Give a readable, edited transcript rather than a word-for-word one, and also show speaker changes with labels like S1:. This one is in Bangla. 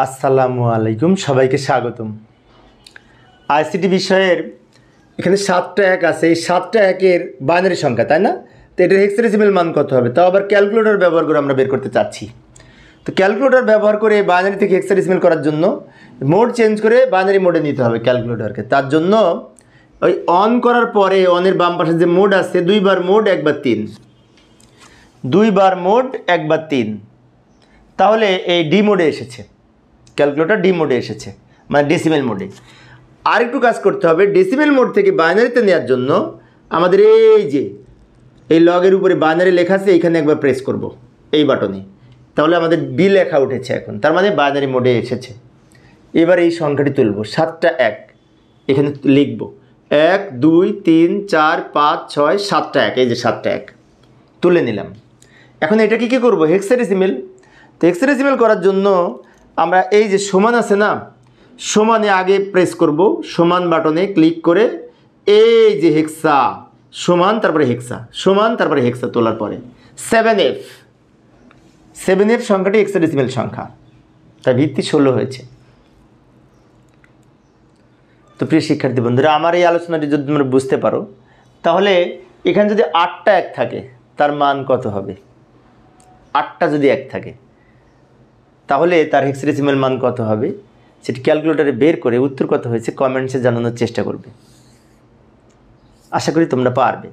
S1: আসসালামু আলাইকুম, সবাইকে স্বাগতম। আইসিটি বিষয়ের এখানে 7টা এক আছে। এই 7টা একের বাইনারি সংখ্যা, তাই না? তো এটার হেক্সাডেসিমাল মান কত হবে? তাও আবার ক্যালকুলেটর ব্যবহার করে আমরা বের করতে চাচ্ছি। তো ক্যালকুলেটর ব্যবহার করে বাইনারি থেকে হেক্সাডেসিমাল করার জন্য মোড চেঞ্জ করে বাইনারি মোডে নিতে হবে ক্যালকুলেটরকে। তার জন্য ওই অন করার পরে অনের বাম পাশে যে মোড আছে, 2 বার মোড 1 বার 3, 2 বার মোড 1 বার 3, তাহলে এই ডি মোডে এসেছে, ক্যালকুলেটর ডি মোডে এসেছে, মানে ডেসিমেল মোডে। আর একটু কাজ করতে হবে, ডেসিমেল মোড থেকে বাইনারিতে নেওয়ার জন্য আমাদের এই যে এই লগের উপরে বাইনারি লেখা আছে, এইখানে একবার প্রেস করব এই বাটনে, তাহলে আমাদের বি লেখা উঠেছে এখন, তার মানে বাইনারি মোডে এসেছে। এবার এই সংখ্যাটি তুলব, 7টা এক এখানে লিখব, 1 2 3 4 5 6 7টা এক, এই যে 7টা এক তুলে নিলাম। এখন এটাকে কী করব? হেক্সাডেসিমেল। তো হেক্সাডেসিমেল করার জন্য আমরা এই যে সমান আছে না, সমানে আগে প্রেস করব, সমান বাটনে ক্লিক করে এই যে হেক্সা সমান, তারপরে হেক্সা সমান, তারপরে হেক্সা তোলার পরে 7F, 7F সংখ্যাটি হেক্সাডেসিমেল সংখ্যা, তার ভিত্তি 16 হয়েছে। তো প্রিয় শিক্ষার্থী বন্ধুরা, আমার এই আলোচনাটি যদি তোমরা বুঝতে পারো, তাহলে এখানে যদি 8টা এক থাকে তার মান কত হবে? 8টা যদি এক থাকে তাহলে তার হেক্সাডেসিমাল মান কত হবে সেটি ক্যালকুলেটরে বের করে উত্তর কত হয়েছে কমেন্টসে জানানোর চেষ্টা করবে। আশা করি তোমরা পারবে।